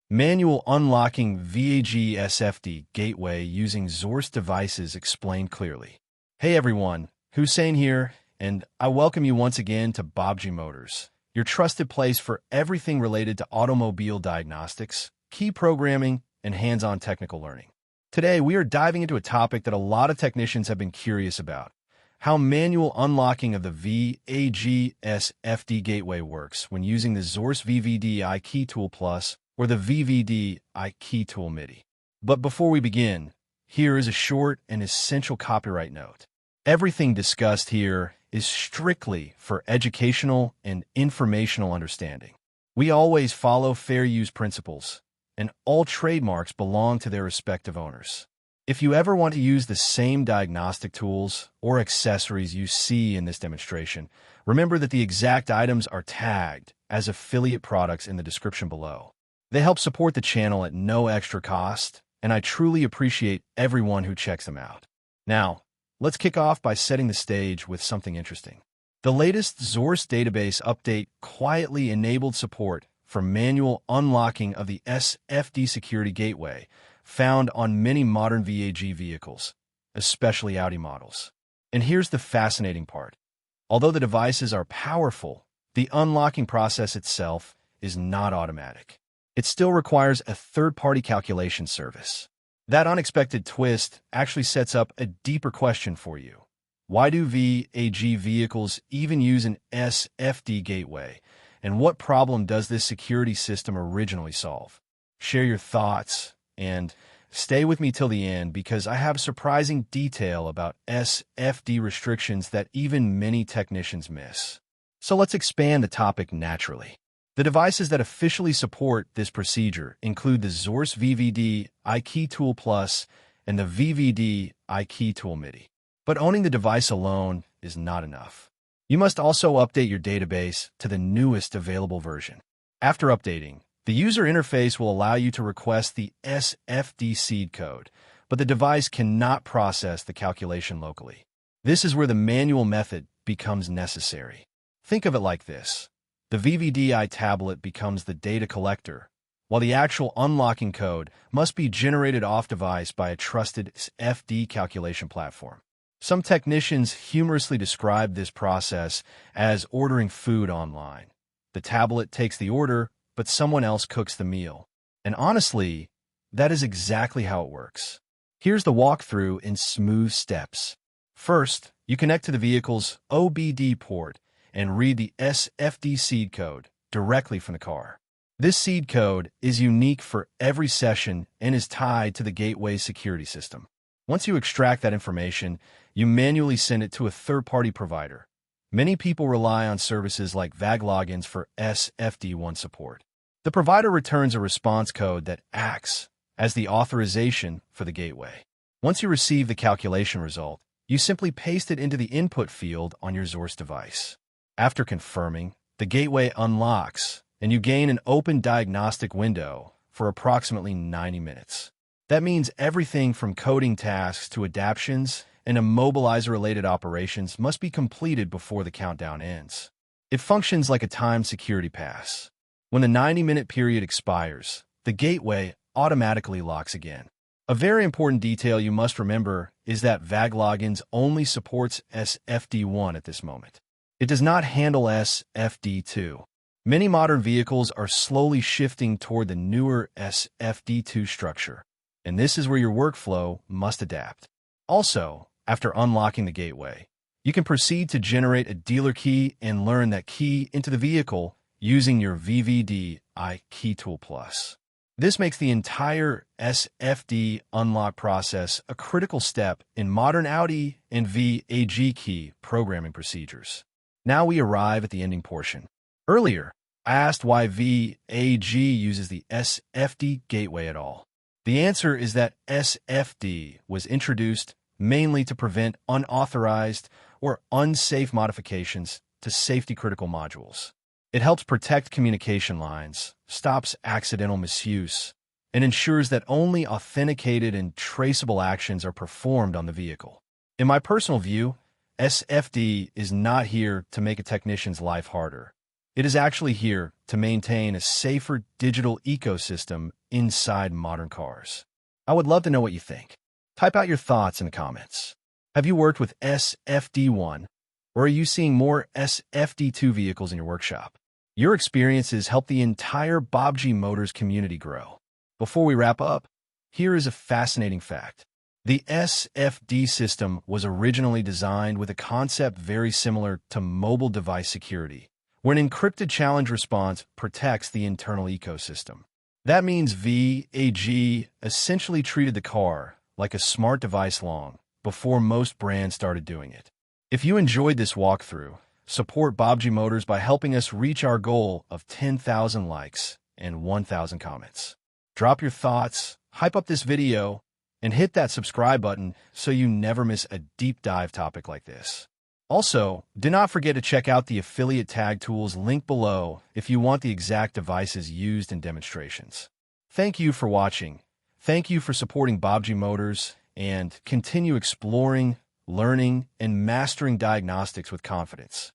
Manual unlocking VAG SFD Gateway using Xhorse devices explained clearly. Hey everyone, Hussein here, and I welcome you once again to Baabji Motors, your trusted place for everything related to automobile diagnostics, key programming, and hands-on technical learning. Today, we are diving into a topic that a lot of technicians have been curious about: how manual unlocking of the VAG SFD Gateway works when using the Xhorse VVDI Key Tool Plus or the VVDI Key Tool MIDI. But before we begin, here is a short and essential copyright note. Everything discussed here is strictly for educational and informational understanding. We always follow fair use principles, and all trademarks belong to their respective owners. If you ever want to use the same diagnostic tools or accessories you see in this demonstration, remember that the exact items are tagged as affiliate products in the description below. They help support the channel at no extra cost, and I truly appreciate everyone who checks them out. Now, let's kick off by setting the stage with something interesting. The latest Xhorse database update quietly enabled support for manual unlocking of the SFD security gateway found on many modern VAG vehicles, especially Audi models. And here's the fascinating part. Although the devices are powerful, the unlocking process itself is not automatic. It still requires a third-party calculation service. That unexpected twist actually sets up a deeper question for you. Why do VAG vehicles even use an SFD gateway? And what problem does this security system originally solve? Share your thoughts and stay with me till the end, because I have surprising detail about SFD restrictions that even many technicians miss. So let's expand the topic naturally. The devices that officially support this procedure include the Xhorse VVDI Key Tool Plus and the VVDI Key Tool MIDI. But owning the device alone is not enough. You must also update your database to the newest available version. After updating, the user interface will allow you to request the SFD seed code, but the device cannot process the calculation locally. This is where the manual method becomes necessary. Think of it like this. The VVDI tablet becomes the data collector, while the actual unlocking code must be generated off-device by a trusted SFD calculation platform. Some technicians humorously describe this process as ordering food online. The tablet takes the order, but someone else cooks the meal. And honestly, that is exactly how it works. Here's the walkthrough in smooth steps. First, you connect to the vehicle's OBD port and read the SFD seed code directly from the car. This seed code is unique for every session and is tied to the gateway security system. Once you extract that information, you manually send it to a third-party provider. Many people rely on services like VAG logins for SFD1 support. The provider returns a response code that acts as the authorization for the gateway. Once you receive the calculation result, you simply paste it into the input field on your Xhorse device. After confirming, the gateway unlocks, and you gain an open diagnostic window for approximately 90 minutes. That means everything from coding tasks to adaptions and immobilizer-related operations must be completed before the countdown ends. It functions like a timed security pass. When the 90-minute period expires, the gateway automatically locks again. A very important detail you must remember is that VAG logins only supports SFD1 at this moment. It does not handle SFD2. Many modern vehicles are slowly shifting toward the newer SFD2 structure, and this is where your workflow must adapt. Also, after unlocking the gateway, you can proceed to generate a dealer key and learn that key into the vehicle using your VVDI Key Tool Plus. This makes the entire SFD unlock process a critical step in modern Audi and VAG key programming procedures. Now we arrive at the ending portion. Earlier, I asked why VAG uses the SFD gateway at all. The answer is that SFD was introduced mainly to prevent unauthorized or unsafe modifications to safety-critical modules. It helps protect communication lines, stops accidental misuse, and ensures that only authenticated and traceable actions are performed on the vehicle. In my personal view, SFD is not here to make a technician's life harder. It is actually here to maintain a safer digital ecosystem inside modern cars. I would love to know what you think. Type out your thoughts in the comments. Have you worked with SFD1, or are you seeing more SFD2 vehicles in your workshop? Your experiences help the entire Baabji Motors community grow. Before we wrap up, here is a fascinating fact. The SFD system was originally designed with a concept very similar to mobile device security, where an encrypted challenge response protects the internal ecosystem. That means VAG essentially treated the car like a smart device long before most brands started doing it. If you enjoyed this walkthrough, support Baabji Motors by helping us reach our goal of 10,000 likes and 1,000 comments. Drop your thoughts, hype up this video, and hit that subscribe button so you never miss a deep dive topic like this. Also, do not forget to check out the affiliate tag tools linked below if you want the exact devices used in demonstrations. Thank you for watching. Thank you for supporting Baabji Motors, and continue exploring, learning, and mastering diagnostics with confidence.